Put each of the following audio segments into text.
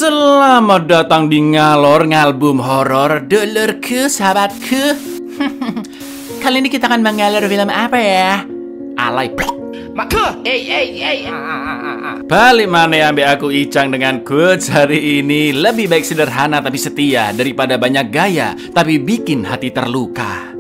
Selamat datang di Ngalor Ngalbum Horor, dulurku, sahabatku. Kali ini kita akan mengalor film apa ya? Alay plok. Balik mana ya ambil aku Icang dengan quotes hari ini. Lebih baik sederhana tapi setia daripada banyak gaya tapi bikin hati terluka.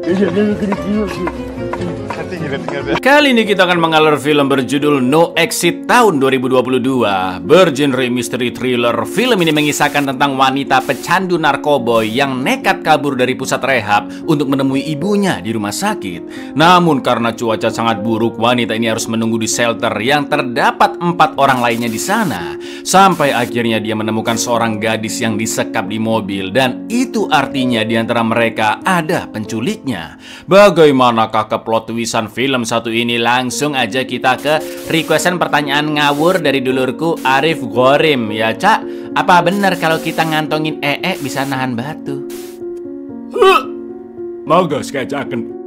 Kali ini kita akan mengalor film berjudul No Exit tahun 2022. Bergenre misteri thriller, film ini mengisahkan tentang wanita pecandu narkoboy yang nekat kabur dari pusat rehab untuk menemui ibunya di rumah sakit. Namun karena cuaca sangat buruk, wanita ini harus menunggu di shelter yang terdapat 4 orang lainnya di sana. Sampai akhirnya dia menemukan seorang gadis yang disekap di mobil, dan itu artinya di antara mereka ada penculiknya. Bagaimanakah keplot twistan film satu ini? Langsung aja kita ke requestan pertanyaan ngawur dari dulurku Arif Gorim. Ya Cak, apa benar kalau kita ngantongin bisa nahan batu? Moga skajaken.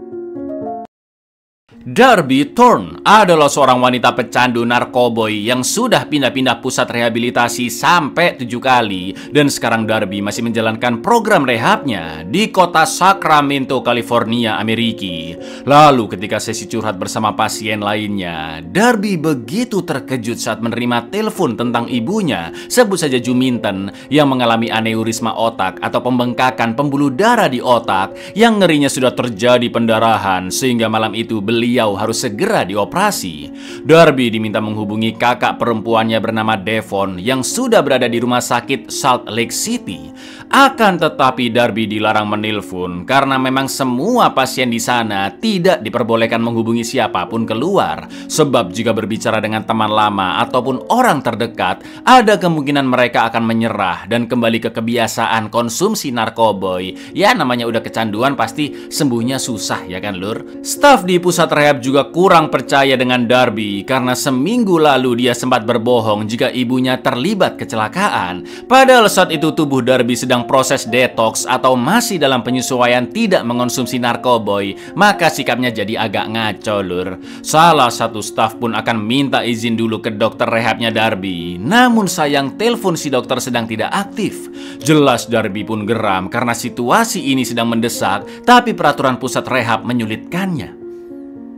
Darby Thorne adalah seorang wanita pecandu narkoboy yang sudah pindah-pindah pusat rehabilitasi sampai 7 kali. Dan sekarang Darby masih menjalankan program rehabnya di kota Sacramento, California, Amerika. Lalu ketika sesi curhat bersama pasien lainnya, Darby begitu terkejut saat menerima telepon tentang ibunya, sebut saja Juminten, yang mengalami aneurisma otak atau pembengkakan pembuluh darah di otak yang ngerinya sudah terjadi pendarahan, sehingga malam itu beliau harus segera dioperasi. Darby diminta menghubungi kakak perempuannya bernama Devon yang sudah berada di rumah sakit Salt Lake City. Akan tetapi Darby dilarang menelpon karena memang semua pasien di sana tidak diperbolehkan menghubungi siapapun keluar. Sebab jika berbicara dengan teman lama ataupun orang terdekat, ada kemungkinan mereka akan menyerah dan kembali ke kebiasaan konsumsi narkoboy. Ya namanya udah kecanduan pasti sembuhnya susah ya kan lur. Staf di pusat rehab juga kurang percaya dengan Darby karena seminggu lalu dia sempat berbohong jika ibunya terlibat kecelakaan. Padahal saat itu tubuh Darby sedang proses detox atau masih dalam penyesuaian tidak mengonsumsi narkoboy, maka sikapnya jadi agak ngaco lur. Salah satu staf pun akan minta izin dulu ke dokter rehabnya Darby. Namun sayang telepon si dokter sedang tidak aktif. Jelas Darby pun geram karena situasi ini sedang mendesak, tapi peraturan pusat rehab menyulitkannya.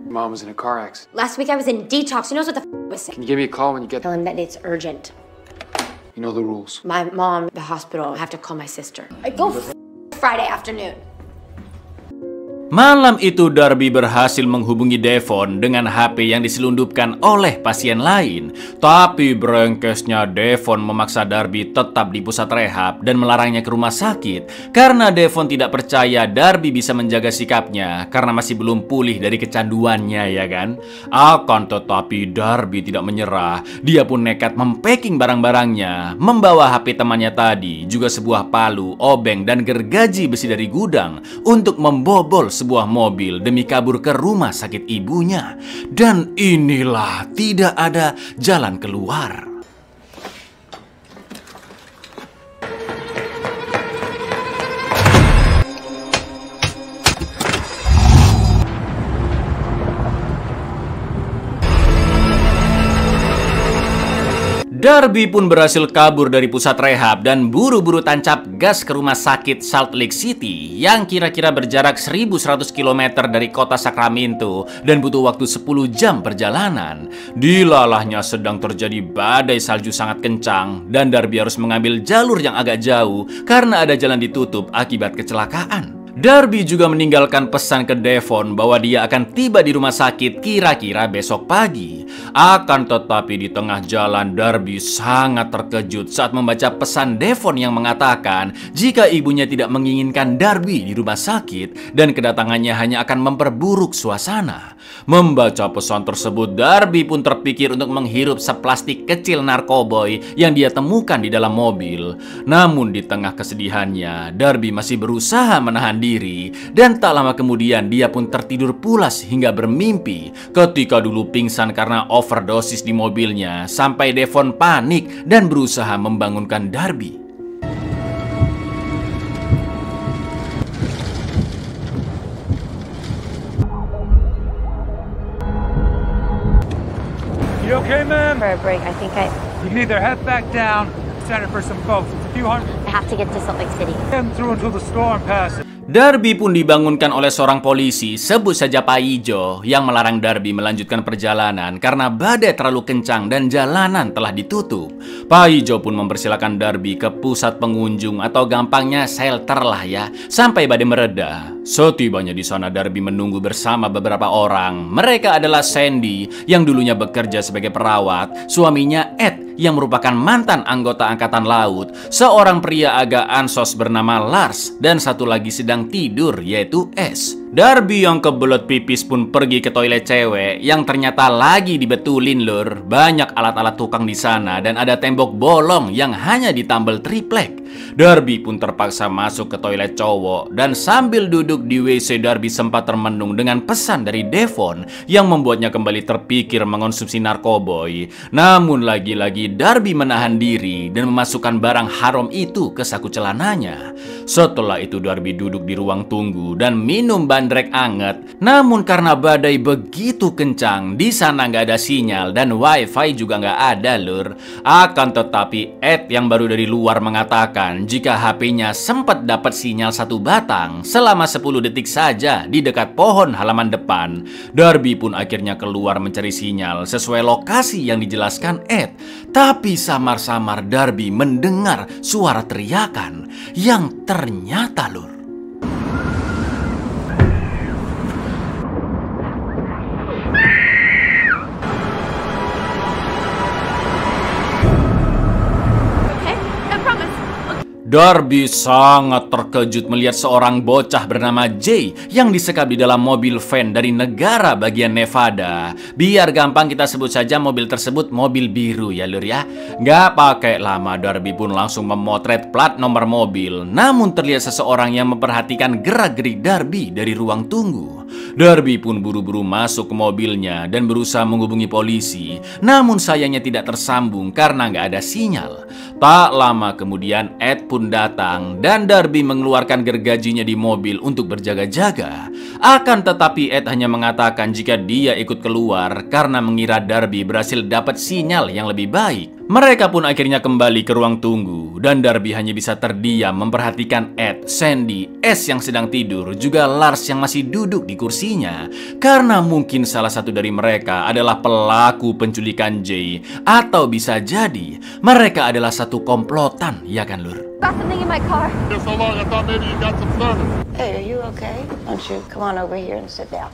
Mom was in a car accident. Last week I was in detox. Who knows what the was saying? Can you give me a call when you get Tell him that it's urgent. You know the rules. My mom, the hospital, I have to call my sister. I go Friday afternoon. Malam itu Darby berhasil menghubungi Devon dengan HP yang diselundupkan oleh pasien lain. Tapi brengkesnya Devon memaksa Darby tetap di pusat rehab dan melarangnya ke rumah sakit karena Devon tidak percaya Darby bisa menjaga sikapnya karena masih belum pulih dari kecanduannya ya kan. Akan tetapi Darby tidak menyerah. Dia pun nekat mempacking barang-barangnya, membawa HP temannya tadi, juga sebuah palu, obeng dan gergaji besi dari gudang untuk membobol sebuah mobil demi kabur ke rumah sakit ibunya. Dan inilah tidak ada jalan keluar. Darby pun berhasil kabur dari pusat rehab dan buru-buru tancap gas ke rumah sakit Salt Lake City yang kira-kira berjarak 1100 km dari kota Sacramento dan butuh waktu 10 jam perjalanan. Dilalahnya sedang terjadi badai salju sangat kencang dan Darby harus mengambil jalur yang agak jauh karena ada jalan ditutup akibat kecelakaan. Darby juga meninggalkan pesan ke Devon bahwa dia akan tiba di rumah sakit kira-kira besok pagi. Akan tetapi di tengah jalan Darby sangat terkejut saat membaca pesan Devon yang mengatakan jika ibunya tidak menginginkan Darby di rumah sakit dan kedatangannya hanya akan memperburuk suasana. Membaca pesan tersebut, Darby pun terpikir untuk menghirup seplastik kecil narkoboy yang dia temukan di dalam mobil. Namun di tengah kesedihannya, Darby masih berusaha menahan diri dan tak lama kemudian dia pun tertidur pulas hingga bermimpi ketika dulu pingsan karena overdosis di mobilnya sampai Devon panik dan berusaha membangunkan Darby. You okay, man? For a break, I think You can either head back down center for some folks. It's a few hundred. I have to get to Salt Lake City. Get them through until the storm passes. Darby pun dibangunkan oleh seorang polisi, sebut saja Pak Ijo, yang melarang Darby melanjutkan perjalanan karena badai terlalu kencang dan jalanan telah ditutup. Pak Ijo pun mempersilakan Darby ke pusat pengunjung atau gampangnya shelter lah ya, sampai badai mereda. Setibanya di sana, Darby menunggu bersama beberapa orang. Mereka adalah Sandy yang dulunya bekerja sebagai perawat, suaminya Ed yang merupakan mantan anggota angkatan laut, seorang pria agak ansos bernama Lars, dan satu lagi sedang tidur yaitu S. Darby yang kebelet pipis pun pergi ke toilet cewek yang ternyata lagi dibetulin lur. Banyak alat-alat tukang di sana dan ada tembok bolong yang hanya ditambal triplek. Darby pun terpaksa masuk ke toilet cowok dan sambil duduk di WC Darby sempat termenung dengan pesan dari Devon yang membuatnya kembali terpikir mengonsumsi narkoboy. Namun lagi-lagi Darby menahan diri dan memasukkan barang haram itu ke saku celananya. Setelah itu Darby duduk di ruang tunggu dan minum bandrek anget. Namun karena badai begitu kencang, di sana nggak ada sinyal dan wifi juga nggak ada lur. Akan tetapi Ed yang baru dari luar mengatakan jika HP-nya sempat dapat sinyal satu batang selama 10 detik saja di dekat pohon halaman depan. Darby pun akhirnya keluar mencari sinyal sesuai lokasi yang dijelaskan Ed. Tapi samar-samar Darby mendengar suara teriakan yang ternyata lur, Darby sangat terkejut melihat seorang bocah bernama Jay yang disekap di dalam mobil van dari negara bagian Nevada. Biar gampang kita sebut saja mobil tersebut mobil biru ya lur ya. Gak pakai lama Darby pun langsung memotret plat nomor mobil. Namun terlihat seseorang yang memperhatikan gerak-gerik Darby dari ruang tunggu. Darby pun buru-buru masuk ke mobilnya dan berusaha menghubungi polisi. Namun sayangnya tidak tersambung karena gak ada sinyal. Tak lama kemudian Ed pun datang dan Darby mengeluarkan gergajinya di mobil untuk berjaga-jaga. Akan tetapi Ed hanya mengatakan jika dia ikut keluar karena mengira Darby berhasil dapat sinyal yang lebih baik. Mereka pun akhirnya kembali ke ruang tunggu dan Darby hanya bisa terdiam memperhatikan Ed, Sandy, S yang sedang tidur, juga Lars yang masih duduk di kursinya. Karena mungkin salah satu dari mereka adalah pelaku penculikan Jay, atau bisa jadi mereka adalah satu komplotan, ya kan lur? Got something in my car. So long, I thought maybe you got some service. Hey, are you okay? Why don't you come on over here and sit down?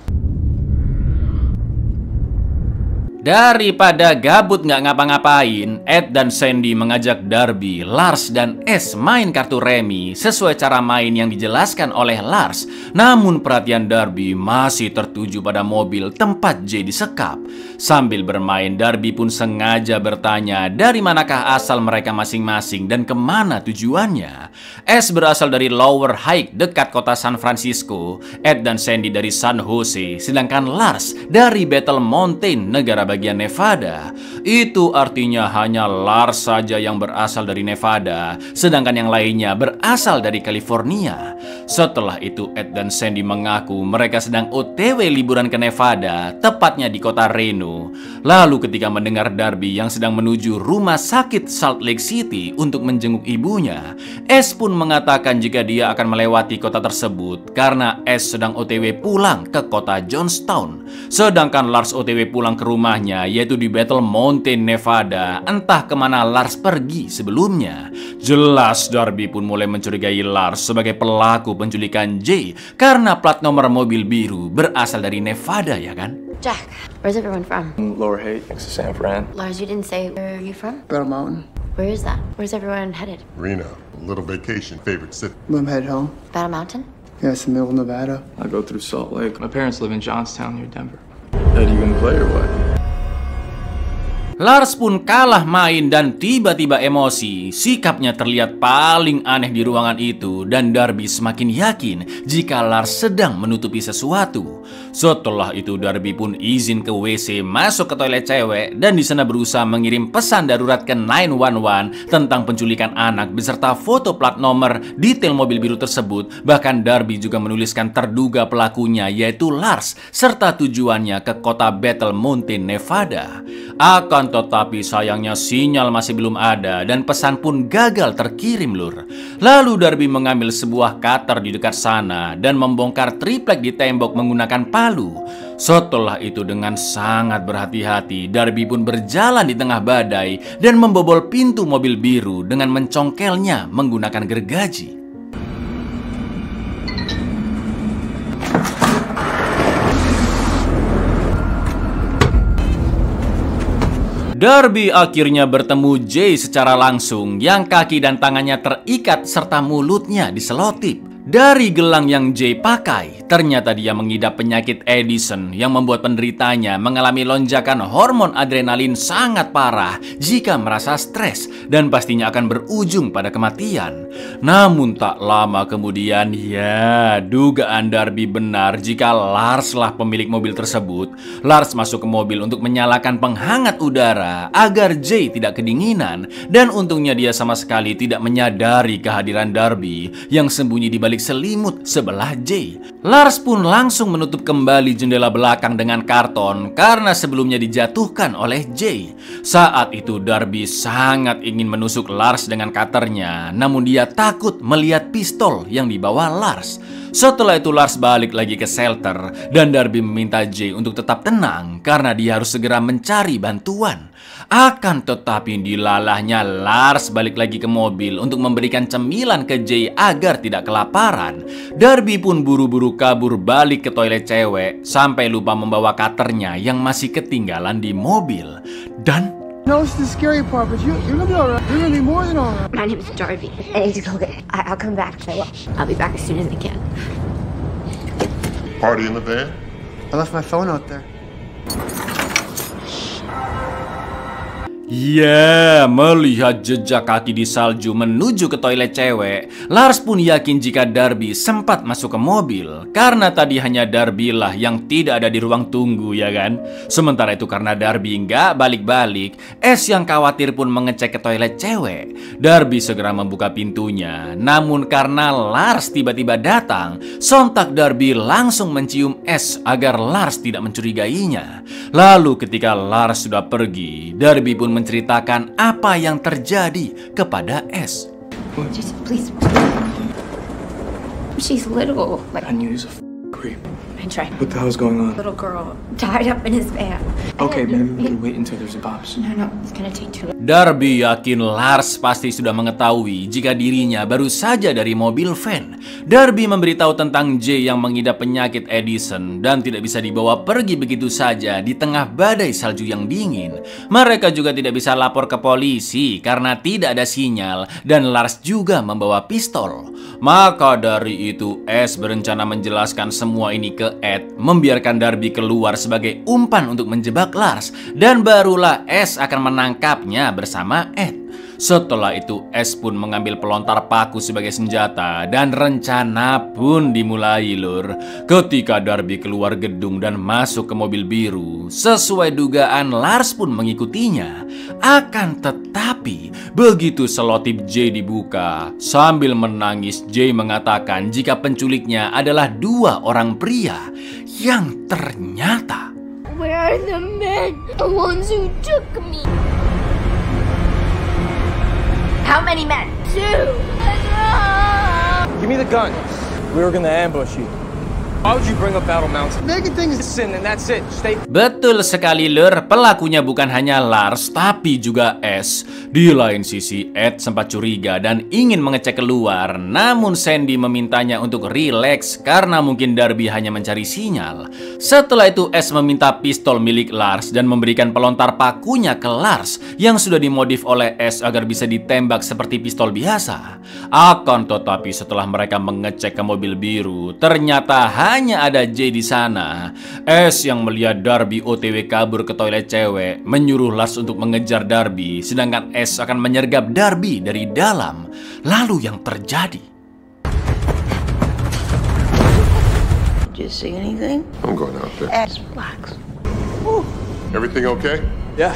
Daripada gabut nggak ngapa-ngapain, Ed dan Sandy mengajak Darby, Lars, dan S main kartu remi sesuai cara main yang dijelaskan oleh Lars. Namun perhatian Darby masih tertuju pada mobil tempat Jay disekap. Sambil bermain, Darby pun sengaja bertanya dari manakah asal mereka masing-masing dan kemana tujuannya. S berasal dari Lower Heights dekat kota San Francisco, Ed dan Sandy dari San Jose, sedangkan Lars dari Battle Mountain, negara bagian Nevada. Itu artinya hanya Lars saja yang berasal dari Nevada, sedangkan yang lainnya berasal dari California. Setelah itu Ed dan Sandy mengaku mereka sedang OTW liburan ke Nevada, tepatnya di kota Reno. Lalu ketika mendengar Darby yang sedang menuju rumah sakit Salt Lake City untuk menjenguk ibunya, S pun mengatakan jika dia akan melewati kota tersebut karena S sedang OTW pulang ke kota Johnstown. Sedangkan Lars OTW pulang ke rumahnya yaitu di Battle Mountain, Nevada. Entah kemana Lars pergi sebelumnya. Jelas Darby pun mulai mencurigai Lars sebagai pelaku penculikan Jay karena plat nomor mobil biru berasal dari Nevada, ya kan? Jack, where's everyone from? Lower Haight, next to San Fran. Lars, you didn't say where are you from? Battle Mountain. Where is that? Where's everyone headed? Reno, a little vacation, favorite city. I'm head home. Battle Mountain? Yeah, it's the middle of Nevada. I go through Salt Lake. My parents live in Johnstown near Denver. Are you gonna play or what? Lars pun kalah main dan tiba-tiba emosi. Sikapnya terlihat paling aneh di ruangan itu dan Darby semakin yakin jika Lars sedang menutupi sesuatu. Setelah itu Darby pun izin ke WC, masuk ke toilet cewek dan di sana berusaha mengirim pesan darurat ke 911 tentang penculikan anak beserta foto plat nomor detail mobil biru tersebut. Bahkan Darby juga menuliskan terduga pelakunya yaitu Lars serta tujuannya ke kota Battle Mountain, Nevada. Akan tetapi sayangnya sinyal masih belum ada dan pesan pun gagal terkirim, Lur. Lalu Darby mengambil sebuah cutter di dekat sana dan membongkar triplek di tembok menggunakan palu. Setelah itu dengan sangat berhati-hati, Darby pun berjalan di tengah badai dan membobol pintu mobil biru dengan mencongkelnya menggunakan gergaji. Darby akhirnya bertemu Jay secara langsung yang kaki dan tangannya terikat serta mulutnya diselotip. Dari gelang yang Jay pakai, ternyata dia mengidap penyakit Addison yang membuat penderitanya mengalami lonjakan hormon adrenalin sangat parah jika merasa stres dan pastinya akan berujung pada kematian. Namun tak lama kemudian, ya, dugaan Darby benar jika Lars lah pemilik mobil tersebut. Lars masuk ke mobil untuk menyalakan penghangat udara agar Jay tidak kedinginan, dan untungnya dia sama sekali tidak menyadari kehadiran Darby yang sembunyi di balik selimut sebelah Jay. Lars pun langsung menutup kembali jendela belakang dengan karton karena sebelumnya dijatuhkan oleh Jay. Saat itu Darby sangat ingin menusuk Lars dengan cutternya, namun dia takut melihat pistol yang dibawa Lars. Setelah itu Lars balik lagi ke shelter dan Darby meminta Jay untuk tetap tenang karena dia harus segera mencari bantuan. Akan tetapi dilalahnya Lars balik lagi ke mobil untuk memberikan cemilan ke Jay agar tidak kelaparan. Darby pun buru-buru kabur balik ke toilet cewek sampai lupa membawa cutternya yang masih ketinggalan di mobil. Dan No, it's the scary part, but you're gonna be alright. You're gonna be more than alright. My name is Darby. I need to go get it. I'll come back. I will. I'll be back as soon as I can. Party in the van? I left my phone out there. Ya, melihat jejak kaki di salju menuju ke toilet cewek, Lars pun yakin jika Darby sempat masuk ke mobil. Karena tadi hanya Darby lah yang tidak ada di ruang tunggu, ya kan? Sementara itu karena Darby nggak balik-balik, S yang khawatir pun mengecek ke toilet cewek. Darby segera membuka pintunya, namun karena Lars tiba-tiba datang, sontak Darby langsung mencium S agar Lars tidak mencurigainya. Lalu ketika Lars sudah pergi, Darby pun menceritakan apa yang terjadi kepada S. Just please. She's little. Like, I knew he was a creep. I tried. What the hell's going on? Little girl tied up in his van. Okay, maybe we can wait until there's a bops. No, it's gonna take too long. Darby yakin Lars pasti sudah mengetahui jika dirinya baru saja dari mobil van. Darby memberitahu tentang Jay yang mengidap penyakit Addison dan tidak bisa dibawa pergi begitu saja di tengah badai salju yang dingin. Mereka juga tidak bisa lapor ke polisi karena tidak ada sinyal dan Lars juga membawa pistol. Maka dari itu S berencana menjelaskan semua ini ke Ed, membiarkan Darby keluar sebagai umpan untuk menjebak Lars, dan barulah S akan menangkapnya bersama Ed. Setelah itu S pun mengambil pelontar paku sebagai senjata dan rencana pun dimulai, Lur. Ketika Darby keluar gedung dan masuk ke mobil biru, sesuai dugaan Lars pun mengikutinya. Akan tetapi begitu selotip Jay dibuka, sambil menangis Jay mengatakan jika penculiknya adalah dua orang pria yang ternyata Where are the men? The ones who took me. How many men? 2. Give me the gun. We were gonna ambush you. Why would you bring up Battle Mountain? Making things. Listen, and that's it. Stay. Betul sekali, Lur. Pelakunya bukan hanya Lars, tapi juga S. Di lain sisi, Ed sempat curiga dan ingin mengecek keluar. Namun Sandy memintanya untuk rileks karena mungkin Darby hanya mencari sinyal. Setelah itu, S meminta pistol milik Lars dan memberikan pelontar pakunya ke Lars yang sudah dimodif oleh S agar bisa ditembak seperti pistol biasa. Akan tetapi setelah mereka mengecek ke mobil biru, ternyata hanya ada Jay di sana. S yang melihat Darby OTW kabur ke toilet cewek menyuruh Lars untuk mengejar Darby, sedangkan S akan menyergap Darby dari dalam. Lalu yang terjadi? Did you see anything? I'm going out there. Relax. Everything okay? Yeah.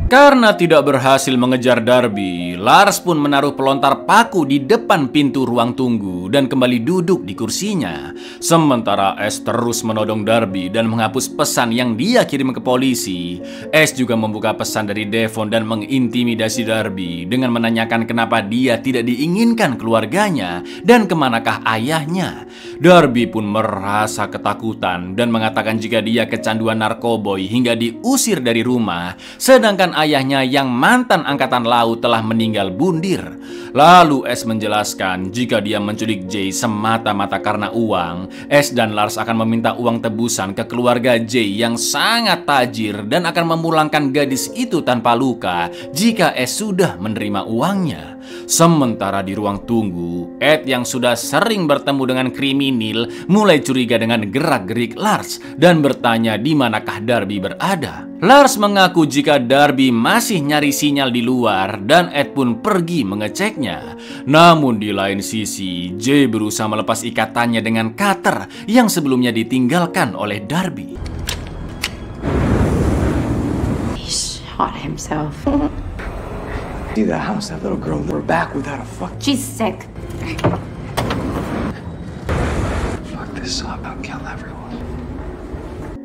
Karena tidak berhasil mengejar Darby, Lars pun menaruh pelontar paku di depan pintu ruang tunggu dan kembali duduk di kursinya. Sementara S terus menodong Darby dan menghapus pesan yang dia kirim ke polisi. S juga membuka pesan dari Devon dan mengintimidasi Darby dengan menanyakan kenapa dia tidak diinginkan keluarganya dan kemanakah ayahnya. Darby pun merasa ketakutan dan mengatakan jika dia kecanduan narkoboy hingga diusir dari rumah, sedangkan ayahnya yang mantan angkatan laut telah meninggal bundir. Lalu S menjelaskan jika dia menculik Jay semata-mata karena uang, S dan Lars akan meminta uang tebusan ke keluarga Jay yang sangat tajir dan akan memulangkan gadis itu tanpa luka jika S sudah menerima uangnya. Sementara di ruang tunggu, Ed yang sudah sering bertemu dengan kriminal mulai curiga dengan gerak-gerik Lars dan bertanya di manakah Darby berada. Lars mengaku jika Darby masih nyari sinyal di luar dan Ed pun pergi mengeceknya. Namun di lain sisi, Jay berusaha melepas ikatannya dengan cutter yang sebelumnya ditinggalkan oleh Darby. He shot himself. See that house, that little girl, we're back without a fuck. She's sick. Fuck this up, I'll kill everyone.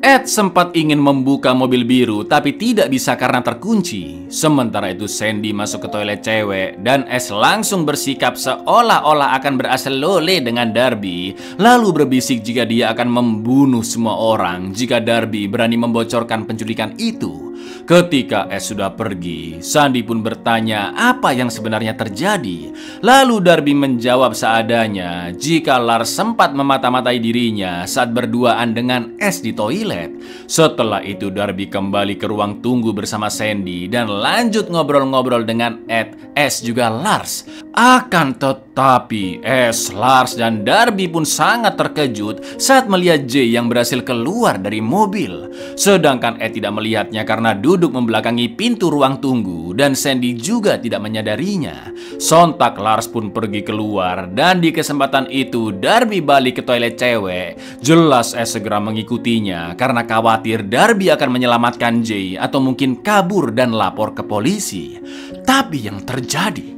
Ed sempat ingin membuka mobil biru tapi tidak bisa karena terkunci. Sementara itu Sandy masuk ke toilet cewek dan S langsung bersikap seolah-olah akan berasal lole dengan Darby, lalu berbisik jika dia akan membunuh semua orang jika Darby berani membocorkan penculikan itu. Ketika S sudah pergi, Sandy pun bertanya apa yang sebenarnya terjadi. Lalu Darby menjawab seadanya jika Lars sempat memata-matai dirinya saat berduaan dengan S di toilet. Setelah itu Darby kembali ke ruang tunggu bersama Sandy dan lanjut ngobrol-ngobrol dengan Ed, S juga Lars. Akan tetapi S, Lars dan Darby pun sangat terkejut saat melihat Jay yang berhasil keluar dari mobil. Sedangkan Ed tidak melihatnya karena duduk membelakangi pintu ruang tunggu dan Sandy juga tidak menyadarinya. Sontak Lars pun pergi keluar dan di kesempatan itu Darby balik ke toilet cewek. Jelas S segera mengikutinya karena khawatir Darby akan menyelamatkan Jay atau mungkin kabur dan lapor ke polisi. Tapi yang terjadi,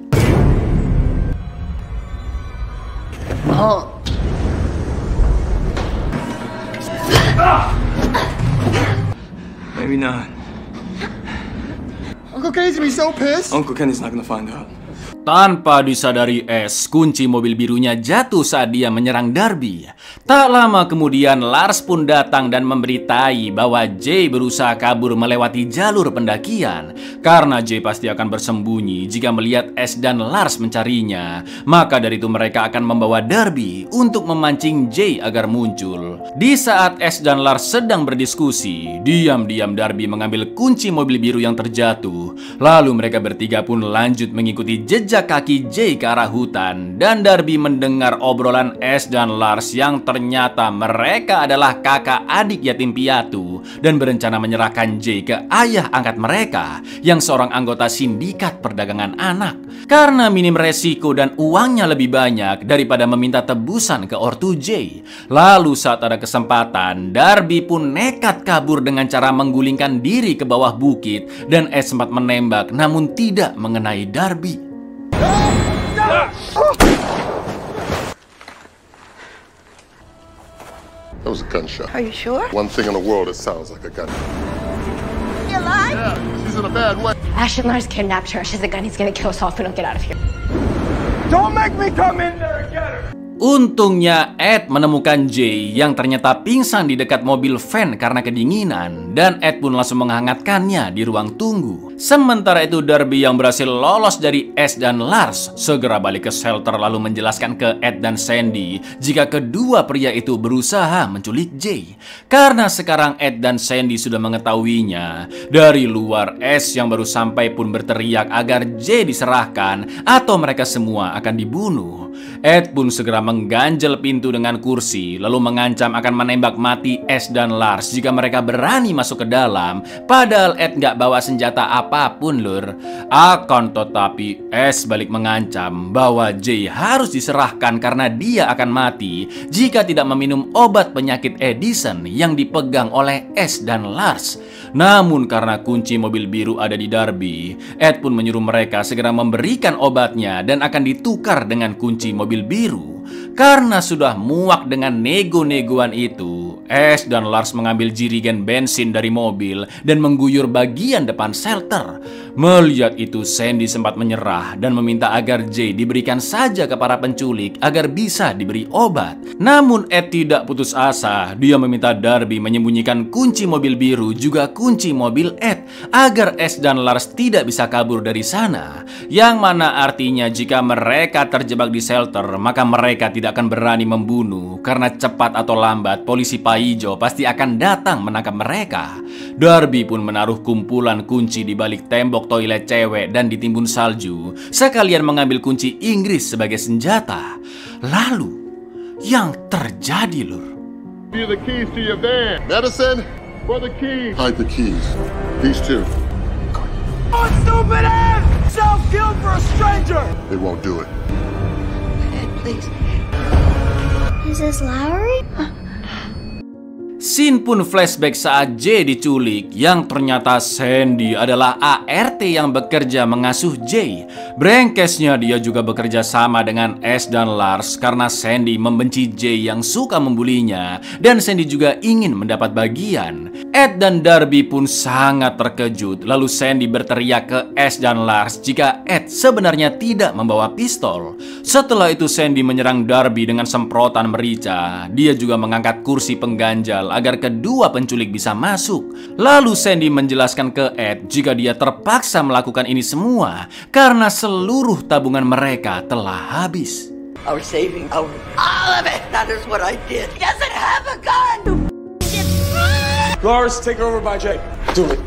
Maybe not. Uncle Kenny's gonna be so pissed. Uncle Kenny's not gonna find out. tanpa disadari S, kunci mobil birunya jatuh saat dia menyerang Darby. Tak lama kemudian Lars pun datang dan memberitai bahwa Jay berusaha kabur melewati jalur pendakian. Karena Jay pasti akan bersembunyi jika melihat S dan Lars mencarinya. Maka dari itu mereka akan membawa Darby untuk memancing Jay agar muncul. Di saat S dan Lars sedang berdiskusi, diam-diam Darby mengambil kunci mobil biru yang terjatuh. Lalu mereka bertiga pun lanjut mengikuti jejak kaki Jay ke arah hutan. Dan Darby mendengar obrolan S dan Lars yang ternyata mereka adalah kakak adik yatim piatu dan berencana menyerahkan Jay ke ayah angkat mereka yang seorang anggota sindikat perdagangan anak. Karena minim resiko dan uangnya lebih banyak daripada meminta tebusan ke ortu Jay. Lalu saat ada kesempatan, Darby pun nekat kabur dengan cara menggulingkan diri ke bawah bukit dan S sempat menembak namun tidak mengenai Darby. That was a gunshot. Are you sure? One thing in the world that sounds like a gun. You alive? Yeah, she's in a bad way. Ashton Lars kidnapped her. She has a gun. He's gonna kill us all if we don't get out of here. Don't make me come in there and get her! Untungnya Ed menemukan Jay yang ternyata pingsan di dekat mobil van karena kedinginan dan Ed pun langsung menghangatkannya di ruang tunggu. Sementara itu Darby yang berhasil lolos dari S dan Lars segera balik ke shelter lalu menjelaskan ke Ed dan Sandy jika kedua pria itu berusaha menculik Jay. Karena sekarang Ed dan Sandy sudah mengetahuinya, dari luar S yang baru sampai pun berteriak agar Jay diserahkan atau mereka semua akan dibunuh. Ed pun segera mengganjel pintu dengan kursi lalu mengancam akan menembak mati S dan Lars jika mereka berani masuk masuk ke dalam, padahal Ed nggak bawa senjata apapun, lur. Akan tetapi S balik mengancam bahwa Jay harus diserahkan karena dia akan mati jika tidak meminum obat penyakit Edison yang dipegang oleh S dan Lars. Namun karena kunci mobil biru ada di Darby, Ed pun menyuruh mereka segera memberikan obatnya dan akan ditukar dengan kunci mobil biru. Karena sudah muak dengan nego-negoan itu, S dan Lars mengambil jirigen bensin dari mobil dan mengguyur bagian depan shelter. Melihat itu, Sandy sempat menyerah dan meminta agar Jay diberikan saja ke para penculik agar bisa diberi obat. Namun Ed tidak putus asa. Dia meminta Darby menyembunyikan kunci mobil biru juga kunci mobil Ed agar S dan Lars tidak bisa kabur dari sana. Yang mana artinya jika mereka terjebak di shelter, maka mereka tidak akan berani membunuh karena cepat atau lambat polisi Paijo pasti akan datang menangkap mereka. Darby pun menaruh kumpulan kunci di balik tembok toilet cewek dan ditimbun salju, sekalian mengambil kunci Inggris sebagai senjata. Lalu yang terjadi, lur. Give the keys to your van. Medicine? For the keys. Hide the keys. These two. Oh, stupid ass! Self-kill for a stranger! They won't do it. Please. Is this Lowry? Scene pun flashback saat Jay diculik, yang ternyata Sandy adalah ART yang bekerja mengasuh Jay. Brengkesnya dia juga bekerja sama dengan S dan Lars karena Sandy membenci Jay yang suka membulinya dan Sandy juga ingin mendapat bagian. Ed dan Darby pun sangat terkejut. Lalu Sandy berteriak ke S dan Lars jika Ed sebenarnya tidak membawa pistol. Setelah itu Sandy menyerang Darby dengan semprotan merica. Dia juga mengangkat kursi pengganjal agar kedua penculik bisa masuk. Lalu Sandy menjelaskan ke Ed jika dia terpaksa melakukan ini semua karena seluruh tabungan mereka telah habis. Our savings, all of it. That is what I did. He doesn't have a gun. Lars, take over by Jay. Do it.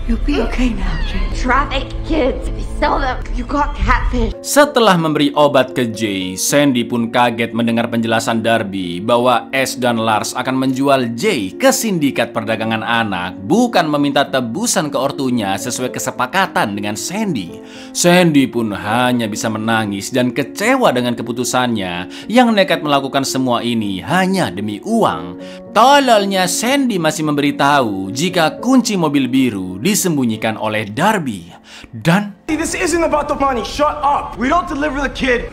You'll be okay now, Jay. Traffic kids. If you sell them, you got catfish. Setelah memberi obat ke Jay, Sandy pun kaget mendengar penjelasan Darby bahwa S dan Lars akan menjual Jay ke sindikat perdagangan anak, bukan meminta tebusan ke ortunya sesuai kesepakatan dengan Sandy. Sandy pun hanya bisa menangis dan kecewa dengan keputusannya yang nekat melakukan semua ini hanya demi uang. Tololnya Sandy masih memberitahu jika kunci mobil biru disembunyikan oleh Darby. Dan This isn't about the money. Shut up. We don't deliver the kid.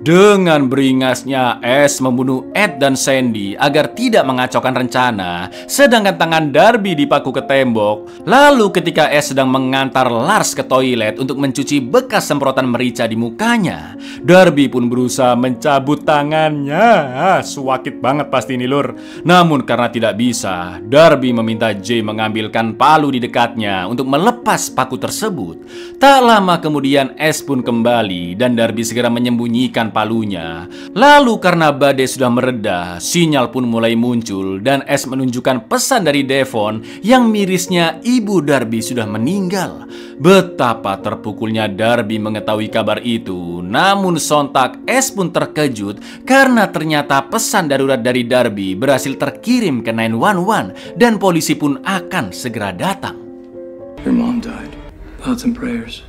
dengan beringasnya S membunuh Ed dan Sandy agar tidak mengacaukan rencana, sedangkan tangan Darby dipaku ke tembok. Lalu ketika S sedang mengantar Lars ke toilet untuk mencuci bekas semprotan merica di mukanya, Darby pun berusaha mencabut tangannya. Suwakit banget pasti ini, lur. Namun karena tidak bisa, Darby meminta Jay mengambilkan palu di dekatnya untuk melepas paku tersebut. Tak lama kemudian S pun kembali dan Darby segera menyembunyikan palunya. Lalu karena badai sudah mereda, sinyal pun mulai muncul dan S menunjukkan pesan dari Devon yang mirisnya ibu Darby sudah meninggal. Betapa terpukulnya Darby mengetahui kabar itu. Namun sontak S pun terkejut karena ternyata pesan darurat dari Darby berhasil terkirim ke 911 dan polisi pun akan segera datang. Your mom died. Thoughts and prayers.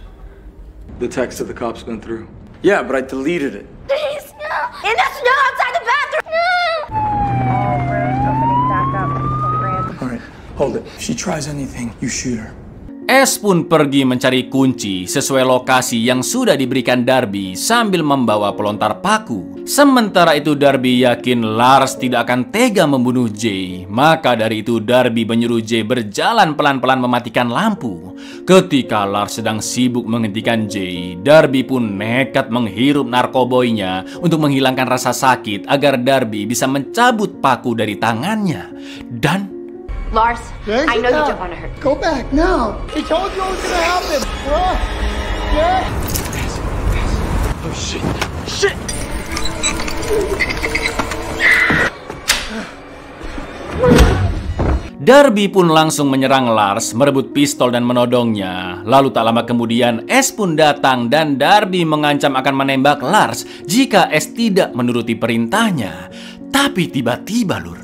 The text that the cops went through. Yeah, but I deleted it. Please, no. And that's no outside the bathroom. No. All roads opening back up. All right, hold it. If she tries anything, you shoot her. S pun pergi mencari kunci sesuai lokasi yang sudah diberikan Darby sambil membawa pelontar paku. Sementara itu Darby yakin Lars tidak akan tega membunuh Jay. Maka dari itu Darby menyuruh Jay berjalan pelan-pelan mematikan lampu. Ketika Lars sedang sibuk menghentikan Jay, Darby pun nekat menghirup narkoboynya untuk menghilangkan rasa sakit agar Darby bisa mencabut paku dari tangannya. Dan Lars, I know you don't want to hurt. Go back now. He told you what was gonna happen. Yeah. Oh shit! Shit! Darby pun langsung menyerang Lars, merebut pistol dan menodongnya. Lalu tak lama kemudian S pun datang dan Darby mengancam akan menembak Lars jika S tidak menuruti perintahnya. Tapi tiba-tiba, Lur,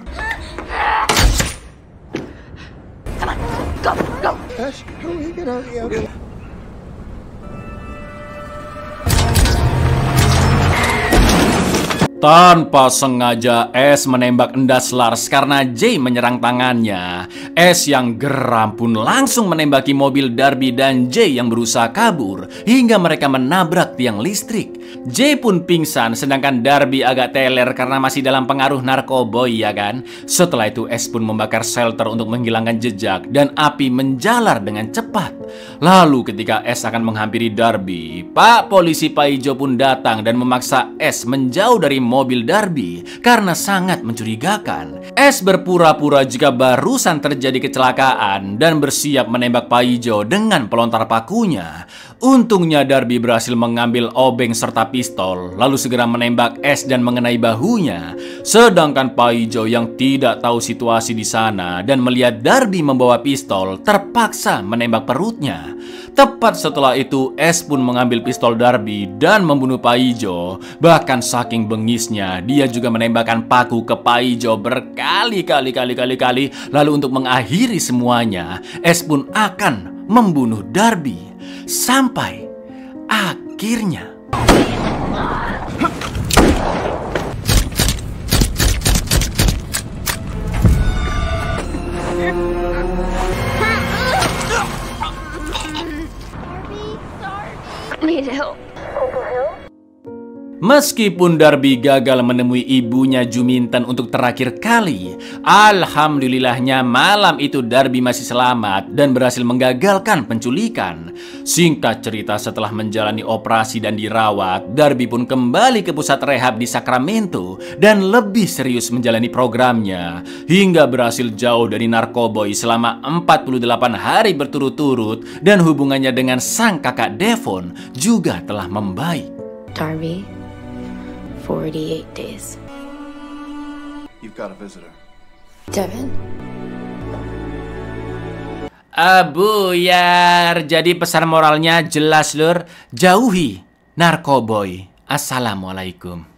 Come on, go, go. Ash, hurry, get out of here. Okay. tanpa sengaja S menembak endas Lars karena J menyerang tangannya. S yang geram pun langsung menembaki mobil Darby dan J yang berusaha kabur hingga mereka menabrak tiang listrik. J pun pingsan sedangkan Darby agak teler karena masih dalam pengaruh narkoboy, ya kan? Setelah itu S pun membakar shelter untuk menghilangkan jejak dan api menjalar dengan cepat. Lalu ketika S akan menghampiri Darby, Pak Polisi Pak Ijo pun datang dan memaksa S menjauh dari mobil Darby karena sangat mencurigakan. S berpura-pura jika barusan terjadi kecelakaan dan bersiap menembak Pak Ijo dengan pelontar pakunya. Untungnya Darby berhasil mengambil obeng serta pistol, lalu segera menembak S dan mengenai bahunya. Sedangkan Pak Ijo yang tidak tahu situasi di sana dan melihat Darby membawa pistol terpaksa menembak perutnya. Tepat setelah itu S pun mengambil pistol Darby dan membunuh Pak Ijo. Bahkan saking bengisnya dia juga menembakkan paku ke Pak Ijo berkali-kali. Lalu untuk mengakhiri semuanya, S pun akan membunuh Darby. Sampai akhirnya Need help. meskipun Darby gagal menemui ibunya Juminten untuk terakhir kali, alhamdulillahnya malam itu Darby masih selamat dan berhasil menggagalkan penculikan. Singkat cerita, setelah menjalani operasi dan dirawat, Darby pun kembali ke pusat rehab di Sacramento dan lebih serius menjalani programnya hingga berhasil jauh dari narkoboy selama 48 hari berturut-turut dan hubungannya dengan sang kakak Devon juga telah membaik. Darby, 48 days. You've got a visitor. Devon? Buyar. Jadi pesan moralnya jelas, Lur. Jauhi narkoboy. Assalamualaikum.